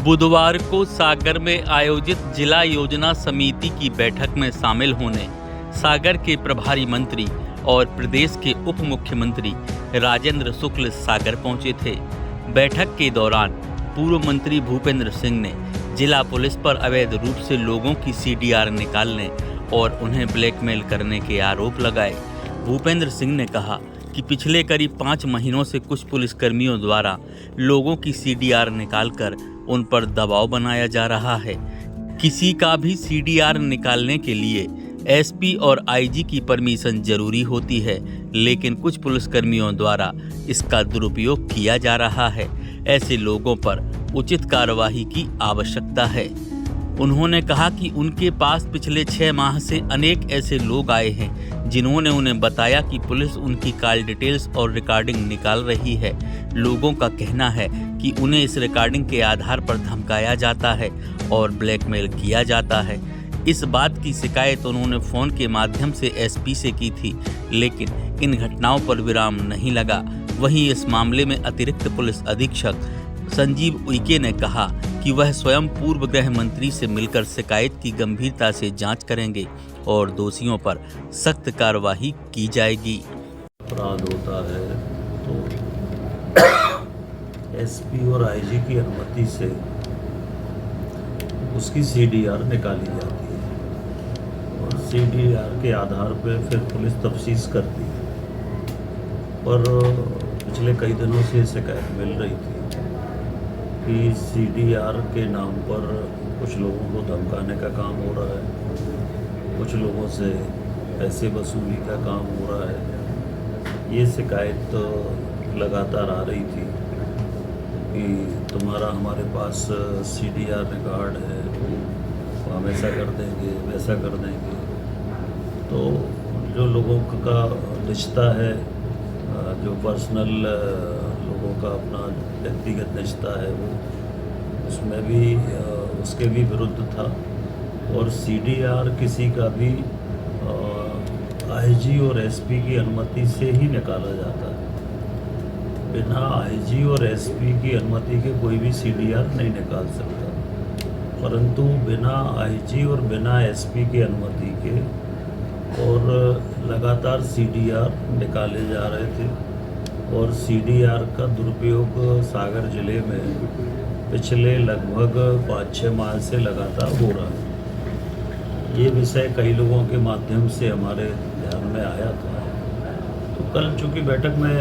बुधवार को सागर में आयोजित जिला योजना समिति की बैठक में शामिल होने सागर के प्रभारी मंत्री और प्रदेश के उप मुख्यमंत्री राजेंद्र शुक्ल सागर पहुंचे थे। बैठक के दौरान पूर्व मंत्री भूपेंद्र सिंह ने जिला पुलिस पर अवैध रूप से लोगों की सीडीआर निकालने और उन्हें ब्लैकमेल करने के आरोप लगाए। भूपेंद्र सिंह ने कहा कि पिछले करीब 5 महीनों से कुछ पुलिसकर्मियों द्वारा लोगों की सीडीआर निकालकर उन पर दबाव बनाया जा रहा है। किसी का भी सीडीआर निकालने के लिए एसपी और आईजी की परमिशन जरूरी होती है, लेकिन कुछ पुलिसकर्मियों द्वारा इसका दुरुपयोग किया जा रहा है। ऐसे लोगों पर उचित कार्यवाही की आवश्यकता है। उन्होंने कहा कि उनके पास पिछले 6 माह से अनेक ऐसे लोग आए हैं जिन्होंने उन्हें बताया कि पुलिस उनकी कॉल डिटेल्स और रिकॉर्डिंग निकाल रही है। लोगों का कहना है कि उन्हें इस रिकॉर्डिंग के आधार पर धमकाया जाता है और ब्लैकमेल किया जाता है। इस बात की शिकायत उन्होंने फ़ोन के माध्यम से एसपी से की थी, लेकिन इन घटनाओं पर विराम नहीं लगा। वहीं इस मामले में अतिरिक्त पुलिस अधीक्षक संजीव उइके ने कहा कि वह स्वयं पूर्व गृह मंत्री से मिलकर शिकायत की गंभीरता से जांच करेंगे और दोषियों पर सख्त कार्रवाई की जाएगी। अपराध होता है तो एसपी और आईजी की अनुमति से उसकी सीडीआर निकाली जाती है और सीडीआर के आधार पर फिर पुलिस तफ्तीश करती है। पर पिछले कई दिनों से शिकायत मिल रही थी कि सीडीआर के नाम पर कुछ लोगों को धमकाने का काम हो रहा है, कुछ लोगों से पैसे वसूली का काम हो रहा है। ये शिकायत तो लगातार आ रही थी कि तुम्हारा हमारे पास सीडीआर रिकॉर्ड है, वो हम ऐसा कर देंगे वैसा कर देंगे। तो जो लोगों का रिश्ता है, जो पर्सनल लोगों का अपना व्यक्तिगत रिश्ता है, वो उसमें भी उसके भी विरुद्ध था। और सीडीआर किसी का भी आईजी और एसपी की अनुमति से ही निकाला जाता है। बिना आईजी और एसपी की अनुमति के कोई भी सीडीआर नहीं निकाल सकता, परंतु बिना आईजी और बिना एसपी की अनुमति के और लगातार सीडीआर निकाले जा रहे थे। और सीडीआर का दुरुपयोग सागर जिले में पिछले लगभग 5-6 माह से लगातार हो रहा है। ये विषय कई लोगों के माध्यम से हमारे ध्यान में आया था। तो कल चूँकि बैठक में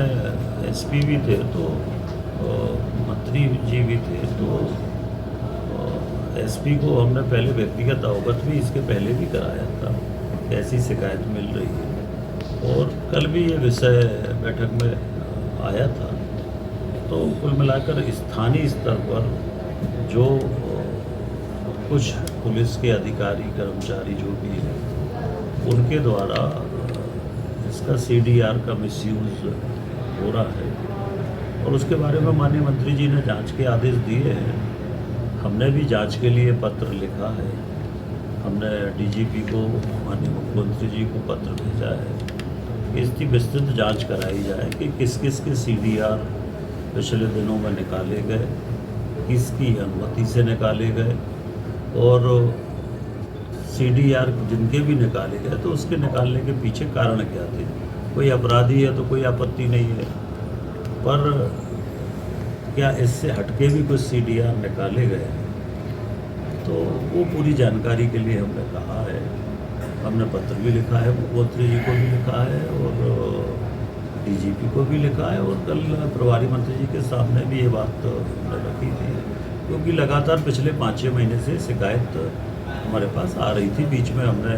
एसपी भी थे तो मंत्री जी भी थे, तो एसपी को हमने पहले व्यक्तिगत अवगत भी इसके पहले भी कराया था, ऐसी शिकायत मिल रही है। और कल भी ये विषय बैठक में आया था। तो कुल मिलाकर स्थानीय स्तर पर जो कुछ पुलिस के अधिकारी कर्मचारी जो भी हैं, उनके द्वारा इसका सीडीआर का मिसयूज़ हो रहा है और उसके बारे में माननीय मंत्री जी ने जांच के आदेश दिए हैं। हमने भी जांच के लिए पत्र लिखा है। हमने डीजीपी को, माननीय मुख्यमंत्री जी को पत्र भेजा है कि इसकी विस्तृत जांच कराई जाए कि किस किस के सीडीआर पिछले दिनों में निकाले गए, किसकी अनुमति से निकाले गए, और सीडीआर जिनके भी निकाले गए तो उसके निकालने के पीछे कारण क्या थे। कोई अपराधी है तो कोई आपत्ति नहीं है, पर क्या इससे हटके भी कुछ सीडीआर निकाले गए, तो वो पूरी जानकारी के लिए हमने कहा है। हमने पत्र भी लिखा है, मुख्यमंत्री जी को भी लिखा है और डीजीपी को भी लिखा है, और कल प्रभारी मंत्री जी के सामने भी ये बात हमने रखी थी, क्योंकि लगातार पिछले 5-6 महीने से शिकायत हमारे पास आ रही थी। बीच में हमने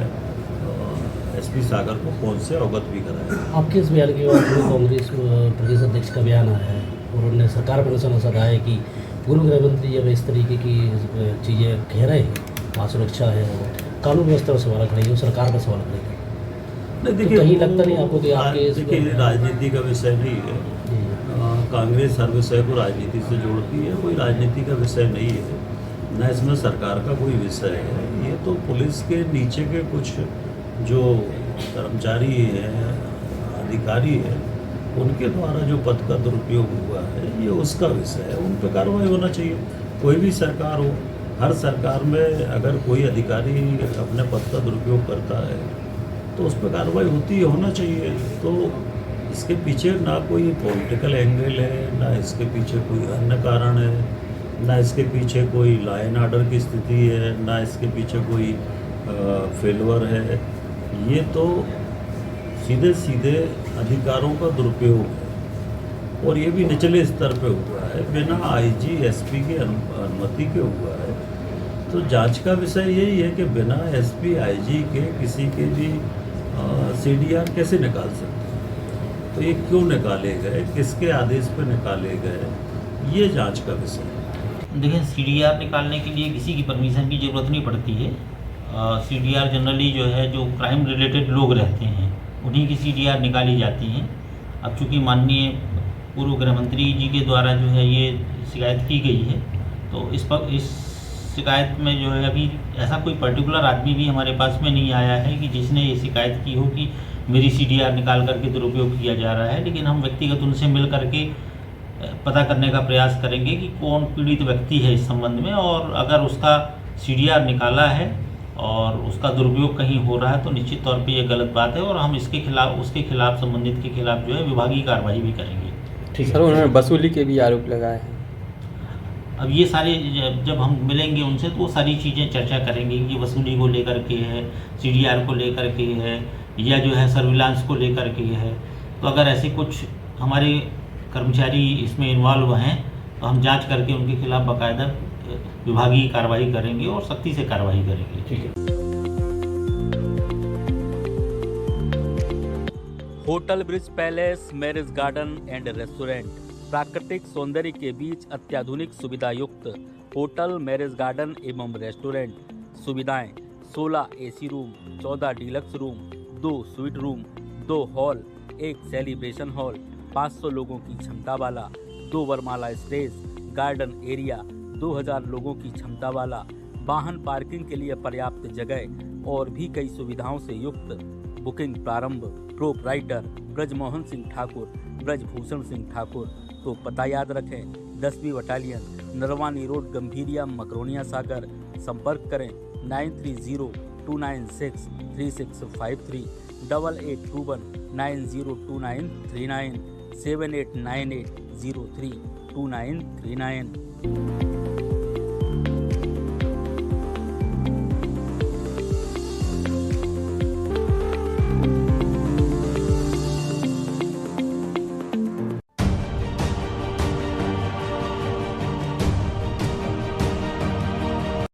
एसपी सागर को फ़ोन से अवगत भी कराया। आपके इस बयान के बाद कांग्रेस प्रदेश अध्यक्ष का बयान आया है और उन्होंने सरकार पर निशाना साधा है कि पूर्व गृह मंत्री जब इस तरीके की चीज़ें कह रहे हैं, असुरक्षा है और कानून व्यवस्था पर सवाल खड़े हो, सरकार पर सवाल खड़े हैं। नहीं, देखिए, तो कहीं लगता नहीं आपको कि आपके देखिए राजनीति का विषय नहीं है। कांग्रेस हर विषय को राजनीति से जोड़ती है, कोई राजनीति का विषय नहीं है, न इसमें सरकार का कोई विषय है। ये तो पुलिस के नीचे के कुछ जो कर्मचारी हैं, अधिकारी हैं, उनके द्वारा जो पद का दुरुपयोग हुआ है ये उसका विषय है, उन पर कार्रवाई होना चाहिए। कोई भी सरकार हो, हर सरकार में अगर कोई अधिकारी अपने पद का दुरुपयोग करता है तो उस पर कार्रवाई होती होना चाहिए। तो इसके पीछे ना कोई पॉलिटिकल एंगल है, ना इसके पीछे कोई अन्य कारण है, ना इसके पीछे कोई लॉ एंड ऑर्डर की स्थिति है, ना इसके पीछे कोई फेलवर है। ये तो सीधे सीधे अधिकारों का दुरुपयोग है और ये भी निचले स्तर पे हुआ है, बिना आईजी एसपी की अनुमति के हुआ है। तो जांच का विषय यही है कि बिना एसपी आईजी के किसी के भी सीडीआर कैसे निकाल सकते हैं, तो ये क्यों निकाले गए, किसके आदेश पर निकाले गए, ये जांच का विषय है। देखिए, सीडीआर निकालने के लिए किसी की परमिशन की ज़रूरत नहीं पड़ती है। सीडीआर जनरली जो है, जो क्राइम रिलेटेड लोग रहते हैं उन्हीं की सीडीआर निकाली जाती हैं। अब चूँकि माननीय पूर्व गृह मंत्री जी के द्वारा जो है ये शिकायत की गई है, तो इस शिकायत में जो है अभी ऐसा कोई पर्टिकुलर आदमी भी हमारे पास में नहीं आया है कि जिसने ये शिकायत की हो कि मेरी सीडीआर निकाल करके दुरुपयोग किया जा रहा है। लेकिन हम व्यक्तिगत उनसे मिल करके पता करने का प्रयास करेंगे कि कौन पीड़ित व्यक्ति है इस संबंध में, और अगर उसका सीडीआर निकाला है और उसका दुरुपयोग कहीं हो रहा है तो निश्चित तौर पे ये गलत बात है और हम उसके खिलाफ संबंधित के खिलाफ जो है विभागीय कार्रवाई भी करेंगे। ठीक सर, उन्होंने वसूली के भी आरोप लगाए हैं। अब ये सारे जब हम मिलेंगे उनसे तो वो सारी चीज़ें चर्चा करेंगे कि वसूली को लेकर के है, सीडीआर को लेकर के है, या जो है सर्विलांस को लेकर के है। तो अगर ऐसे कुछ हमारे कर्मचारी इसमें इन्वॉल्व हैं तो हम जांच करके उनके खिलाफ बाकायदा विभागीय कार्रवाई करेंगे और सख्ती से कार्रवाई करेंगे। ठीक है। Hotel bridge palace, marriage garden and restaurant, प्राकृतिक सौंदर्य के बीच अत्याधुनिक सुविधा युक्त होटल, मैरिज गार्डन एवं रेस्टोरेंट। सुविधाएं: 16 AC room, 14 deluxe room, 2 suite room, 2 hall, 1 celebration hall, 500 लोगों की क्षमता वाला, 2 वरमाला स्टेज, गार्डन एरिया, 2000 लोगों की क्षमता वाला, वाहन पार्किंग के लिए पर्याप्त जगह और भी कई सुविधाओं से युक्त। बुकिंग प्रारंभ। प्रोपराइटर ब्रजमोहन सिंह ठाकुर, ब्रजभूषण सिंह ठाकुर। तो पता याद रखें, 10वीं बटालियन, नरवानी रोड, गंभीरिया, मकरोनिया सागर। संपर्क करें 9302963653, 8821902939, 7898032939।